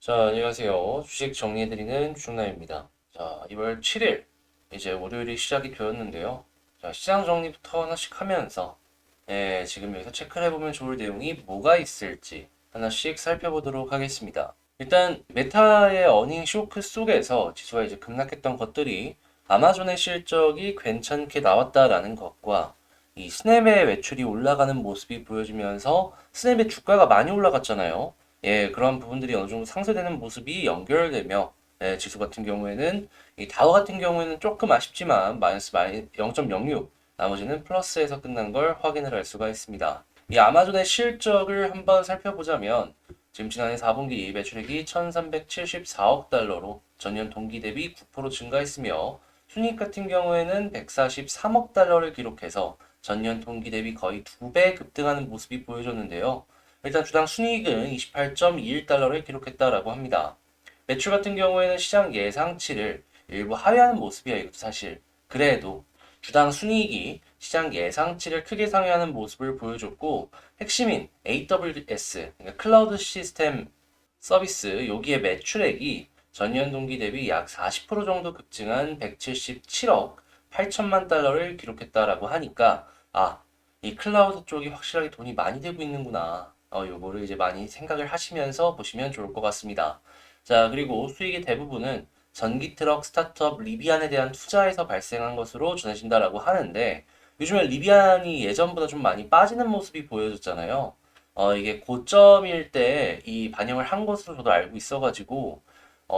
자, 안녕하세요. 주식 정리해드리는 주식남입니다. 자, 2월 7일, 이제 월요일이 시작이 되었는데요. 자, 시장 정리부터 하나씩 하면서, 지금 여기서 체크를 해보면 좋을 내용이 뭐가 있을지 하나씩 살펴보도록 하겠습니다. 일단, 메타의 어닝 쇼크 속에서 지수가 이제 급락했던 것들이 아마존의 실적이 괜찮게 나왔다라는 것과 이 스냅의 매출이 올라가는 모습이 보여지면서 스냅의 주가가 많이 올라갔잖아요. 그런 부분들이 어느 정도 상쇄되는 모습이 연결되며, 지수 같은 경우에는, 이 다우 같은 경우에는 조금 아쉽지만, 마이너스 0.06, 나머지는 플러스에서 끝난 걸 확인을 할 수가 있습니다. 이 아마존의 실적을 한번 살펴보자면, 지금 지난해 4분기 매출액이 1374억 달러로 전년 동기 대비 9% 증가했으며, 순이익 같은 경우에는 143억 달러를 기록해서 전년 동기 대비 거의 2배 급등하는 모습이 보여졌는데요. 일단 주당 순이익은 28.21달러를 기록했다라고 합니다. 매출 같은 경우에는 시장 예상치를 일부 하회하는 모습이야, 이것도 사실. 그래도 주당 순이익이 시장 예상치를 크게 상회하는 모습을 보여줬고, 핵심인 AWS, 그러니까 클라우드 시스템 서비스, 여기에 매출액이 전년 동기 대비 약 40% 정도 급증한 177억 8천만 달러를 기록했다라고 하니까, 이 클라우드 쪽이 확실하게 돈이 많이 되고 있는구나. 요거를 이제 많이 생각을 하시면서 보시면 좋을 것 같습니다. 자, 그리고 수익의 대부분은 전기 트럭 스타트업 리비안에 대한 투자에서 발생한 것으로 전해진다라고 하는데, 요즘에 리비안이 예전보다 좀 많이 빠지는 모습이 보여졌잖아요. 이게 고점일 때 이 반영을 한 것으로 저도 알고 있어가지고,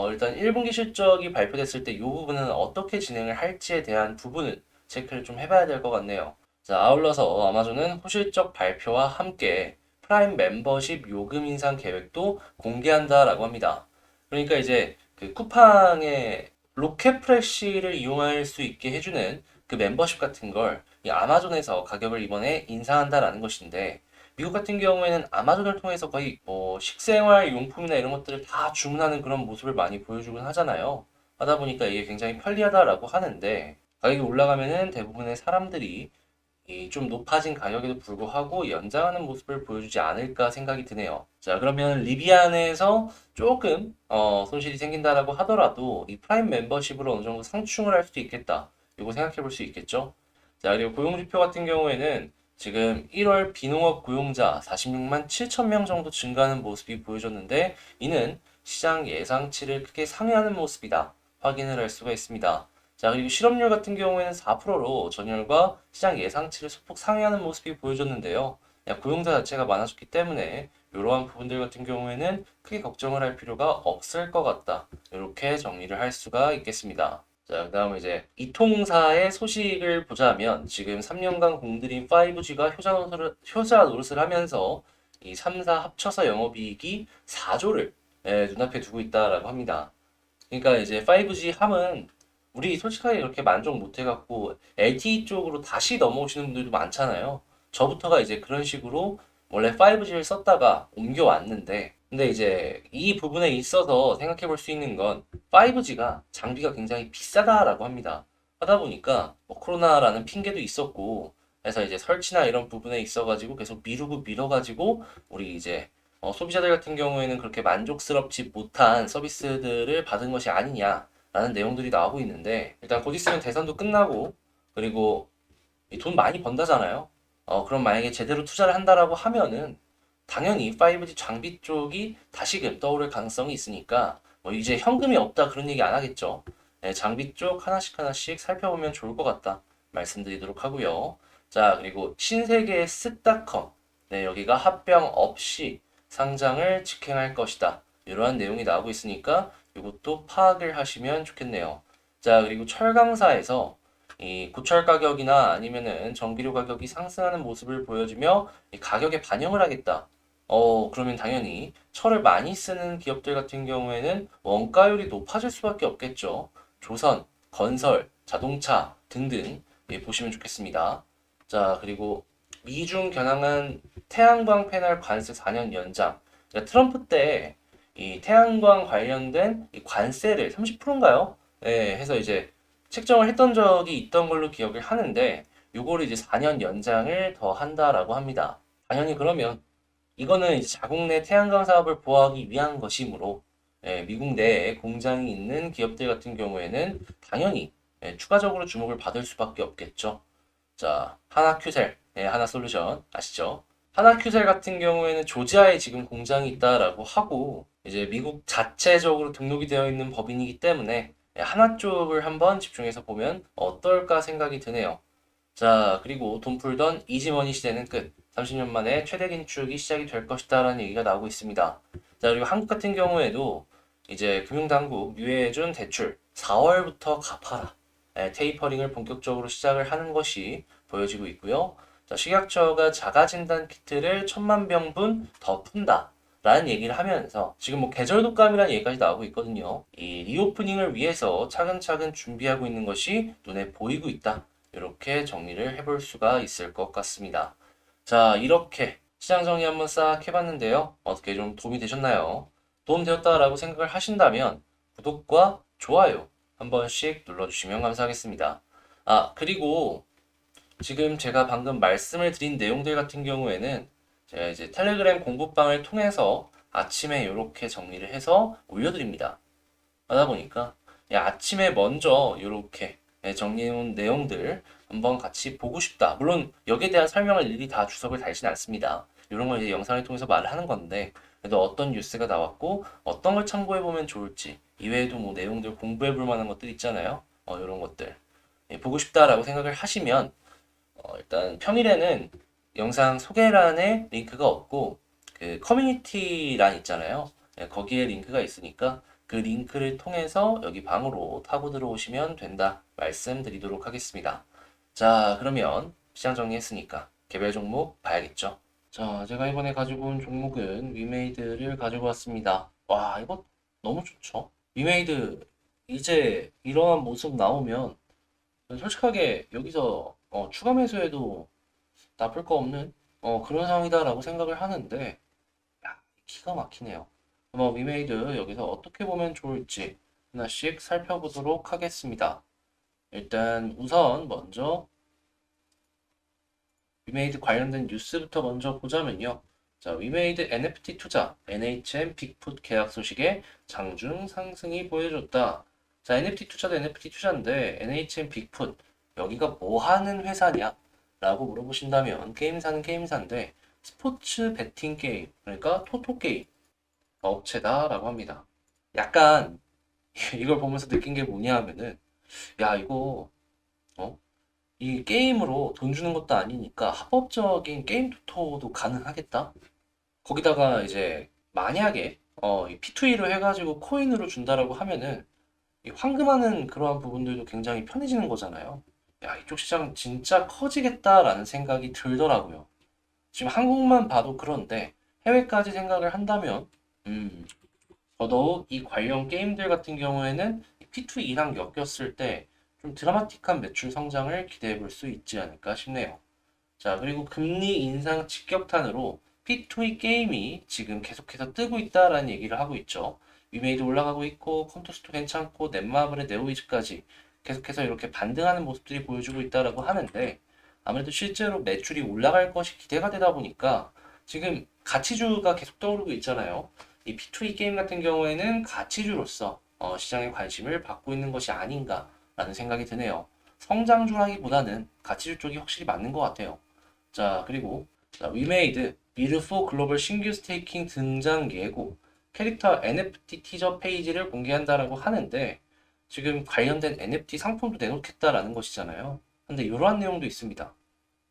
일단 1분기 실적이 발표됐을 때 이 부분은 어떻게 진행을 할지에 대한 부분은 체크를 좀 해봐야 될 것 같네요. 자, 아울러서 아마존은 호실적 발표와 함께 프라임 멤버십 요금 인상 계획도 공개한다라고 합니다. 그러니까 이제 그 쿠팡의 로켓 프레쉬를 이용할 수 있게 해주는 그 멤버십 같은 걸 이 아마존에서 가격을 이번에 인상한다라는 것인데, 미국 같은 경우에는 아마존을 통해서 거의 뭐 식생활 용품이나 이런 것들을 다 주문하는 그런 모습을 많이 보여주곤 하잖아요. 하다 보니까 이게 굉장히 편리하다라고 하는데, 가격이 올라가면은 대부분의 사람들이 이 좀 높아진 가격에도 불구하고 연장하는 모습을 보여주지 않을까 생각이 드네요. 자, 그러면 리비안에서 조금 손실이 생긴다라고 하더라도 이 프라임 멤버십으로 어느 정도 상충을 할 수도 있겠다. 이거 생각해 볼 수 있겠죠? 자, 그리고 고용지표 같은 경우에는 지금 1월 비농업 고용자 46만 7천 명 정도 증가하는 모습이 보여졌는데, 이는 시장 예상치를 크게 상회하는 모습이다. 확인을 할 수가 있습니다. 자, 그리고 실업률 같은 경우에는 4%로 전월과 시장 예상치를 소폭 상회하는 모습이 보여졌는데요. 고용자 자체가 많아졌기 때문에 이러한 부분들 같은 경우에는 크게 걱정을 할 필요가 없을 것 같다. 이렇게 정리를 할 수가 있겠습니다. 자, 그다음에 이제 이통사의 소식을 보자면 지금 3년간 공들인 5G가 효자 노릇을 하면서 이 3사 합쳐서 영업이익이 4조를 눈앞에 두고 있다라고 합니다. 그러니까 이제 5G 함은 우리 솔직하게 그렇게 만족 못 해갖고 LTE 쪽으로 다시 넘어오시는 분들도 많잖아요. 저부터가 이제 그런 식으로 원래 5G를 썼다가 옮겨왔는데, 근데 이제 이 부분에 있어서 생각해 볼 수 있는 건 5G가 장비가 굉장히 비싸다라고 합니다. 하다 보니까 뭐 코로나라는 핑계도 있었고, 그래서 이제 설치나 이런 부분에 있어가지고 계속 미루고 미뤄가지고 우리 이제 소비자들 같은 경우에는 그렇게 만족스럽지 못한 서비스들을 받은 것이 아니냐라는 내용들이 나오고 있는데, 일단 곧 있으면 대선도 끝나고, 그리고 돈 많이 번다잖아요. 그럼 만약에 제대로 투자를 한다라고 하면은 당연히 5G 장비 쪽이 다시금 떠오를 가능성이 있으니까, 뭐 이제 현금이 없다 그런 얘기 안 하겠죠. 장비 쪽 하나씩 하나씩 살펴보면 좋을 것 같다 말씀드리도록 하고요. 자, 그리고 신세계의 쓱닷컴, 여기가 합병 없이 상장을 직행할 것이다. 이러한 내용이 나오고 있으니까 이것도 파악을 하시면 좋겠네요. 자, 그리고 철강사에서 이 고철 가격이나 아니면은 전기료 가격이 상승하는 모습을 보여주며 이 가격에 반영을 하겠다. 그러면 당연히 철을 많이 쓰는 기업들 같은 경우에는 원가율이 높아질 수밖에 없겠죠. 조선, 건설, 자동차 등등 보시면 좋겠습니다. 자, 그리고 미중 겨냥한 태양광 패널 관세 4년 연장. 그러니까 트럼프 때 이 태양광 관련된 이 관세를 30%인가요? 해서 이제 책정을 했던 적이 있던 걸로 기억을 하는데, 요거를 이제 4년 연장을 더 한다라고 합니다. 당연히 그러면 이거는 이제 자국 내 태양광 사업을 보호하기 위한 것이므로, 미국 내에 공장이 있는 기업들 같은 경우에는 당연히 추가적으로 주목을 받을 수밖에 없겠죠. 자, 하나큐셀, 하나솔루션 아시죠? 하나큐셀 같은 경우에는 조지아에 지금 공장이 있다라고 하고 이제 미국 자체적으로 등록이 되어 있는 법인이기 때문에 하나 쪽을 한번 집중해서 보면 어떨까 생각이 드네요. 자, 그리고 돈 풀던 이지머니 시대는 끝. 30년 만에 최대 긴축이 시작이 될 것이다라는 얘기가 나오고 있습니다. 자, 그리고 한국 같은 경우에도 이제 금융당국 유예해준 대출 4월부터 갚아라. 테이퍼링을 본격적으로 시작을 하는 것이 보여지고 있고요. 자, 식약처가 자가진단 키트를 10,000병분 더 푼다. 라는 얘기를 하면서 지금 뭐 계절 독감이라는 얘기까지 나오고 있거든요. 이 리오프닝을 위해서 차근차근 준비하고 있는 것이 눈에 보이고 있다. 이렇게 정리를 해볼 수가 있을 것 같습니다. 자, 이렇게 시장 정리 한번 싹 해봤는데요. 어떻게 좀 도움이 되셨나요? 도움 되었다라고 생각을 하신다면 구독과 좋아요 한 번씩 눌러주시면 감사하겠습니다. 아, 그리고 지금 제가 방금 말씀을 드린 내용들 같은 경우에는 제가 이제 텔레그램 공부방을 통해서 아침에 이렇게 정리를 해서 올려드립니다. 하다 보니까 아침에 먼저 이렇게 정리해놓은 내용들 한번 같이 보고 싶다. 물론 여기에 대한 설명을 일일이 다 주석을 달진 않습니다. 이런 걸 이제 영상을 통해서 말을 하는 건데 그래도 어떤 뉴스가 나왔고 어떤 걸 참고해보면 좋을지 이외에도 뭐 내용들 공부해볼 만한 것들 있잖아요. 이런 것들 보고 싶다라고 생각을 하시면 일단 평일에는 영상 소개란에 링크가 없고 그 커뮤니티란 있잖아요. 거기에 링크가 있으니까 그 링크를 통해서 여기 방으로 타고 들어오시면 된다 말씀드리도록 하겠습니다. 자, 그러면 시장 정리했으니까 개별 종목 봐야겠죠. 자, 제가 이번에 가지고 온 종목은 위메이드를 가지고 왔습니다. 와, 이거 너무 좋죠. 위메이드 이제 이러한 모습 나오면 솔직하게 여기서 추가 매수해도 나쁠 거 없는 그런 상황이다라고 생각을 하는데 야, 기가 막히네요. 한번 위메이드 여기서 어떻게 보면 좋을지 하나씩 살펴보도록 하겠습니다. 일단 우선 먼저 위메이드 관련된 뉴스부터 먼저 보자면요. 자, 위메이드 NFT 투자, NHN 빅풋 계약 소식에 장중 상승이 보여줬다. 자, NFT 투자도 NFT 투자인데 NHN 빅풋 여기가 뭐 하는 회사냐? 라고 물어보신다면 게임사는 게임사인데 스포츠 베팅 게임, 그러니까 토토 게임 업체다라고 합니다. 약간 이걸 보면서 느낀 게 뭐냐 하면은 야, 이거 어? 이 게임으로 돈 주는 것도 아니니까 합법적인 게임 토토도 가능하겠다. 거기다가 이제 만약에 이 P2E로 해가지고 코인으로 준다라고 하면은 이 환금하는 그러한 부분들도 굉장히 편해지는 거잖아요. 야, 이쪽 시장 진짜 커지겠다라는 생각이 들더라고요. 지금 한국만 봐도 그런데 해외까지 생각을 한다면 더더욱 이 관련 게임들 같은 경우에는 P2E랑 엮였을 때 좀 드라마틱한 매출 성장을 기대해 볼 수 있지 않을까 싶네요. 자, 그리고 금리 인상 직격탄으로 P2E 게임이 지금 계속해서 뜨고 있다라는 얘기를 하고 있죠. 위메이드 올라가고 있고 컴투스도 괜찮고 넷마블의 네오이즈까지 계속해서 이렇게 반등하는 모습들이 보여주고 있다라고 하는데 아무래도 실제로 매출이 올라갈 것이 기대가 되다 보니까 지금 가치주가 계속 떠오르고 있잖아요. 이 P2E 게임 같은 경우에는 가치주로서 시장의 관심을 받고 있는 것이 아닌가라는 생각이 드네요. 성장주라기보다는 가치주 쪽이 확실히 맞는 것 같아요. 자, 그리고 위메이드 미르4 글로벌 신규 스테이킹 등장 예고 캐릭터 NFT 티저 페이지를 공개한다라고 하는데 지금 관련된 NFT 상품도 내놓겠다라는 것이잖아요. 근데 이러한 내용도 있습니다.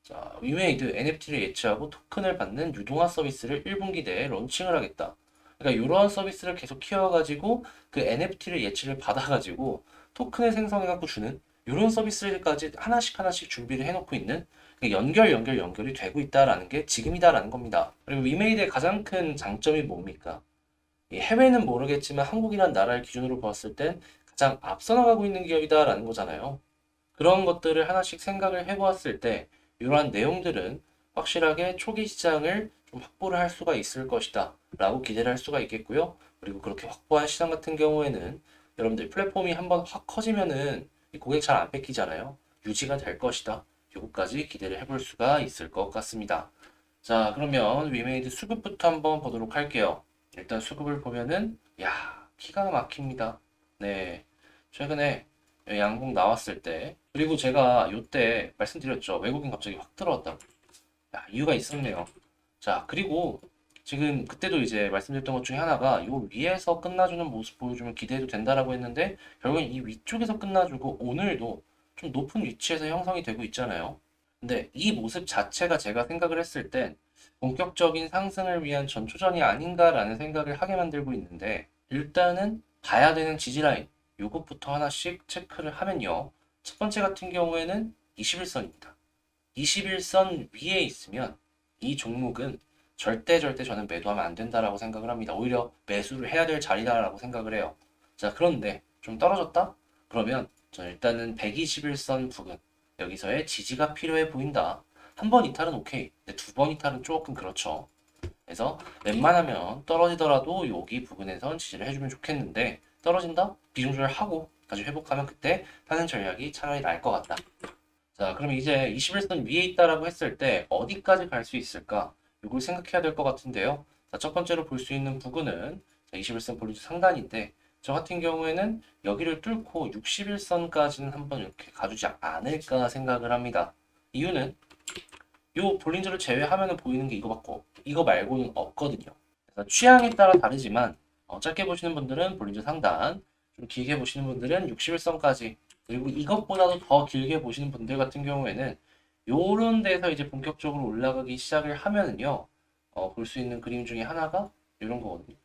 자, 위메이드 NFT를 예치하고 토큰을 받는 유동화 서비스를 1분기 내에 런칭을 하겠다. 그러니까 이러한 서비스를 계속 키워가지고 그 NFT를 예치를 받아가지고 토큰을 생성해갖고 주는 이런 서비스까지 하나씩 하나씩 준비를 해놓고 있는 연결이 되고 있다라는 게 지금이다라는 겁니다. 그리고 위메이드의 가장 큰 장점이 뭡니까? 이 해외는 모르겠지만 한국이란 나라를 기준으로 봤을 땐 가장 앞서 나가고 있는 기업이다라는 거잖아요. 그런 것들을 하나씩 생각을 해보았을 때 이러한 내용들은 확실하게 초기 시장을 좀 확보를 할 수가 있을 것이다 라고 기대를 할 수가 있겠고요. 그리고 그렇게 확보한 시장 같은 경우에는 여러분들 플랫폼이 한번 확 커지면은 이 고객 잘 안 뺏기잖아요. 유지가 될 것이다. 요거까지 기대를 해볼 수가 있을 것 같습니다. 자, 그러면 위메이드 수급부터 한번 보도록 할게요. 일단 수급을 보면은 야, 기가 막힙니다. 네. 최근에 양궁 나왔을 때, 그리고 제가 요때 말씀드렸죠. 외국인 갑자기 확 들어왔다고. 야, 이유가 있었네요. 자, 그리고 지금 그때도 이제 말씀드렸던 것 중에 하나가 요 위에서 끝나주는 모습 보여주면 기대해도 된다라고 했는데 결국엔 이 위쪽에서 끝나주고 오늘도 좀 높은 위치에서 형성이 되고 있잖아요. 근데 이 모습 자체가 제가 생각을 했을 땐 본격적인 상승을 위한 전초전이 아닌가라는 생각을 하게 만들고 있는데 일단은 봐야 되는 지지라인 요것부터 하나씩 체크를 하면요. 첫 번째 같은 경우에는 21선입니다. 21선 위에 있으면 이 종목은 절대 저는 매도하면 안 된다라고 생각을 합니다. 오히려 매수를 해야 될 자리다라고 생각을 해요. 자, 그런데 좀 떨어졌다? 그러면 저는 일단은 121선 부근 여기서의 지지가 필요해 보인다. 한 번 이탈은 오케이. 근데 두 번 이탈은 조금 그렇죠. 그래서 웬만하면 떨어지더라도 여기 부근에선 지지를 해주면 좋겠는데 떨어진다? 비중 조절하고 다시 회복하면 그때 사는 전략이 차라리 나을 것 같다. 자, 그럼 이제 21선 위에 있다라고 했을 때 어디까지 갈 수 있을까? 이걸 생각해야 될 것 같은데요. 자, 첫 번째로 볼 수 있는 부근은 21선 볼리지 상단인데 저 같은 경우에는 여기를 뚫고 61선까지는 한번 이렇게 가주지 않을까 생각을 합니다. 이유는 요 볼린저를 제외하면 보이는 게 이거 말고는 없거든요. 그래서 취향에 따라 다르지만 짧게 보시는 분들은 볼린저 상단, 좀 길게 보시는 분들은 61선까지, 그리고 이것보다도 더 길게 보시는 분들 같은 경우에는 요런 데서 이제 본격적으로 올라가기 시작을 하면은요, 볼 수 있는 그림 중에 하나가 이런 거거든요.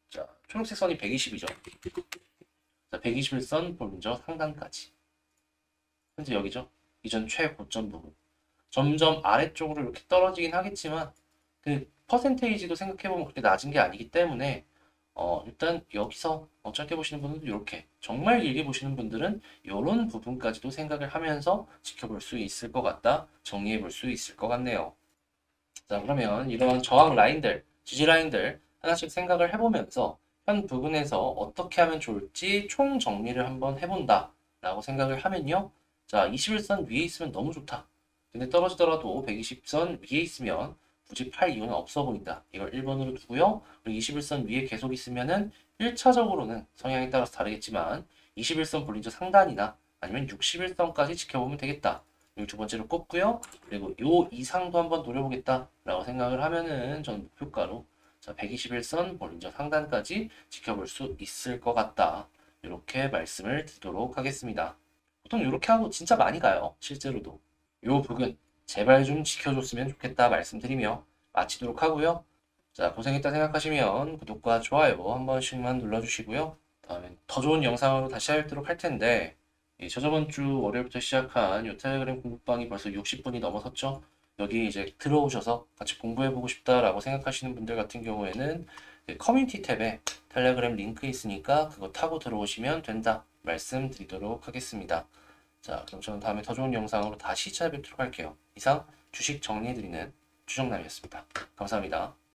자, 초록색 선이 120이죠. 자, 121선 볼린저 상단까지. 현재 여기죠. 이전 최고점 부분. 점점 아래쪽으로 이렇게 떨어지긴 하겠지만 그 퍼센테이지도 생각해보면 그렇게 낮은 게 아니기 때문에 일단 여기서 짧게 보시는 분들도 이렇게 정말 길게 보시는 분들은 이런 부분까지도 생각을 하면서 지켜볼 수 있을 것 같다. 정리해 볼 수 있을 것 같네요. 자, 그러면 이러한 저항 라인들, 지지 라인들 하나씩 생각을 해보면서 현 부분에서 어떻게 하면 좋을지 총 정리를 한번 해본다 라고 생각을 하면요. 자, 21선 위에 있으면 너무 좋다. 근데 떨어지더라도 120선 위에 있으면 굳이 팔 이유는 없어 보인다. 이걸 1번으로 두고요. 그리고 21선 위에 계속 있으면은 1차적으로는 성향에 따라서 다르겠지만 21선 볼린저 상단이나 아니면 61선까지 지켜보면 되겠다. 이걸 두 번째로 꼽고요. 그리고 요 이상도 한번 노려보겠다라고 생각을 하면은 전 목표가로 자, 121선 볼린저 상단까지 지켜볼 수 있을 것 같다. 이렇게 말씀을 드리도록 하겠습니다. 보통 이렇게 하고 진짜 많이 가요. 실제로도. 요 부분 제발 좀 지켜줬으면 좋겠다 말씀드리며 마치도록 하고요. 자, 고생했다 생각하시면 구독과 좋아요 한 번씩만 눌러주시고요. 다음엔 더 좋은 영상으로 다시 뵙도록 할 텐데 저저번 주 월요일부터 시작한 요 텔레그램 공부방이 벌써 60분이 넘어섰죠. 여기 이제 들어오셔서 같이 공부해보고 싶다라고 생각하시는 분들 같은 경우에는 커뮤니티 탭에 텔레그램 링크 있으니까 그거 타고 들어오시면 된다 말씀드리도록 하겠습니다. 자, 그럼 저는 다음에 더 좋은 영상으로 다시 찾아뵙도록 할게요. 이상 주식 정리해드리는 주정남이었습니다. 감사합니다.